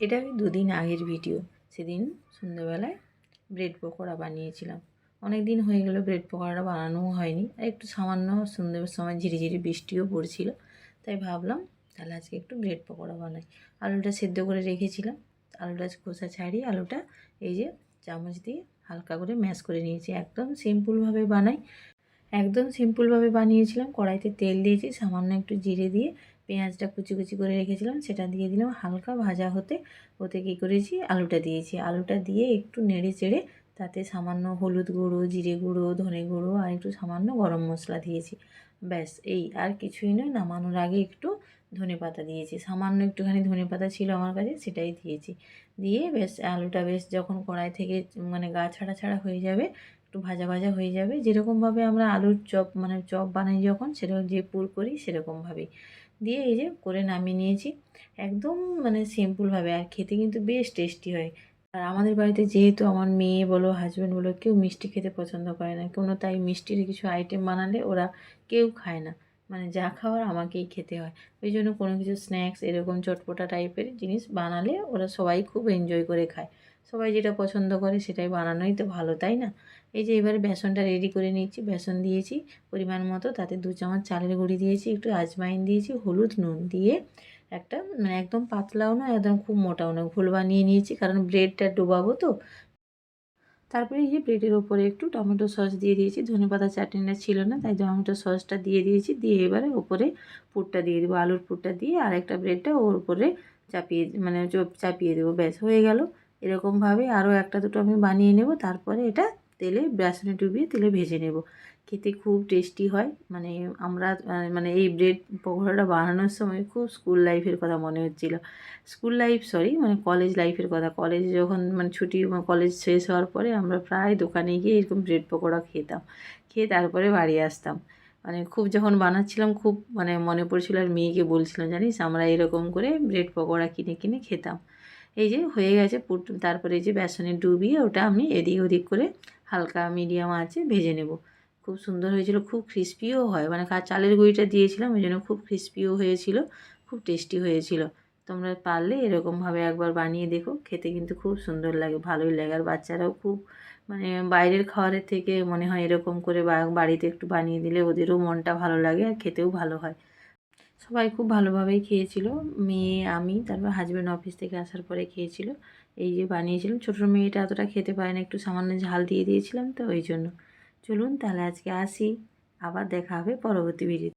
এটা আমি দুদিন আগের ভিডিও। সেদিন সন্ধ্যেবেলায় ব্রেড পকোড়া বানিয়েছিলাম। অনেক দিন হয়ে গেল ব্রেড পকোড়াটা বানানোও হয়নি। আর একটু সামান্য সন্ধ্যের সময় ঝিরিঝিরি বৃষ্টিও পড়ছিল, তাই ভাবলাম তাহলে আজকে একটু ব্রেড পকোড়া বানাই। আলুটা সেদ্ধ করে রেখেছিলাম, আলুটা খোসা ছাড়িয়ে আলুটা এই যে চামচ দিয়ে হালকা করে ম্যাশ করে নিয়েছি। একদম সিম্পলভাবে বানাই, একদম সিম্পলভাবে বানিয়েছিলাম। কড়াইতে তেল দিয়েছি, সামান্য একটু জিরে দিয়ে পেঁয়াজটা কুচি কুচি করে রেখেছিলাম সেটা দিয়ে দিলাম। হালকা ভাজা হতে ওতে কী করেছি, আলুটা দিয়েছি। আলুটা দিয়ে একটু নেড়ে চেড়ে তাতে সামান্য হলুদ গুঁড়ো, জিরে গুঁড়ো, ধনে গুঁড়ো আর একটু সামান্য গরম মশলা দিয়েছি। ব্যাস, এই আর কিছুই নয়। নামানোর আগে একটু ধনেপাতা দিয়েছি, সামান্য একটুখানি ধনেপাতা ছিল আমার কাছে, সেটাই দিয়েছি। দিয়ে বেশ আলুটা বেশ যখন কড়াই থেকে মানে গা ছাড়া ছাড়া হয়ে যাবে, একটু ভাজা ভাজা হয়ে যাবে, যেরকমভাবে আমরা আলুর চপ মানে চপ বানাই যখন সেরকম যে পুর করি সেরকমভাবেই দিয়ে এই যে করে নামিয়ে নিয়েছি। একদম মানে সিম্পলভাবে, আর খেতে কিন্তু বেশ টেস্টি হয়। আর আমাদের বাড়িতে যেহেতু আমার মেয়ে বলো হাজব্যান্ড বলো কেউ মিষ্টি খেতে পছন্দ করে না কোনো, তাই মিষ্টির কিছু আইটেম বানালে ওরা কেউ খায় না, মানে যা খাওয়ার আমাকেই খেতে হয়। ওই জন্য কোনো কিছু স্ন্যাক্স এরকম চটপটা টাইপের জিনিস বানালে ওরা সবাই খুব এনজয় করে খায়। সবাই যেটা পছন্দ করে সেটাই বানানোই তো ভালো, তাই না? এই যে এবারে বেসনটা রেডি করে নিচ্ছি। বেসন দিয়েছি পরিমাণ মতো, তাতে 2 চামচ চালের গুঁড়ি দিয়েছি, একটু আজওয়াইন দিয়েছি, হলুদ, নুন দিয়ে একটা মানে একদম পাতলাও না একদম খুব মোটাও না, ঘোল বানিয়ে নিয়েছি, কারণ ব্রেডটা ডোবাবো তো। তারপরে এই যে ব্রেডের ওপরে একটু টমেটো সস দিয়ে দিয়েছি, ধনেপাতা চাটনিটা ছিল না তাই টমেটো সসটা দিয়ে দিয়েছি। দিয়ে এবারে ওপরে পুরটা দিয়ে দেবো, আলুর পুরটা দিয়ে আরেকটা ব্রেডটা ওর উপরে চাপিয়ে মানে চাপিয়ে দেবো। ব্যাস হয়ে গেল। এরকমভাবে আরও একটা দুটো আমি বানিয়ে নেব, তারপরে এটা তেলে বেসনে ডুবিয়ে তেলে ভেজে নেব। খেতে খুব টেস্টি হয়। মানে আমরা মানে এই ব্রেড পকোড়াটা বানানোর সময় খুব স্কুল লাইফের কথা মনে হচ্ছিল। স্কুল লাইফ সরি মানে কলেজ লাইফের কথা। কলেজে যখন মানে ছুটি কলেজ শেষ হওয়ার পরে আমরা প্রায় দোকানে গিয়ে এরকম ব্রেড পকোড়া খেতাম, খেয়ে তারপরে বাড়ি আসতাম। মানে খুব যখন বানাচ্ছিলাম খুব মানে মনে পড়ছিল, আর মেয়েকে বলছিলাম জানিস আমরা এরকম করে ব্রেড পকোড়া কিনে কিনে খেতাম। এই যে হয়ে গেছে তারপরে এই যে বেসনে ডুবিয়ে ওটা আমি এদিক ওদিক করে হালকা মিডিয়াম আঁচে ভেজে নেব। খুব সুন্দর হয়েছিল, খুব ক্রিস্পিও হয়, মানে চালের গুঁড়িটা দিয়েছিলাম ওই জন্য খুব ক্রিস্পিও হয়েছিল, খুব টেস্টি হয়েছিল। তোমরা পারলে এরকমভাবে একবার বানিয়ে দেখো, খেতে কিন্তু খুব সুন্দর লাগে, ভালোই লাগে। আর বাচ্চারাও খুব মানে বাইরের খাবারের থেকে মনে হয় এরকম করে বাড়িতে একটু বানিয়ে দিলে ওদেরও মনটা ভালো লাগে আর খেতেও ভালো হয়। সবাই খুব ভালোভাবেই খেয়েছিল, মেয়ে, আমি, তারপর হাজব্যান্ড অফিস থেকে আসার পরে খেয়েছিল। এই যে বানিয়েছিলাম, ছোটো মেয়েটা অতটা খেতে পারে না, একটু সামান্য ঝাল দিয়ে দিয়েছিলাম তো ওই জন্য। চলুন তাহলে আজকে আসি, আবার দেখা হবে পরবর্তী ভিডিও।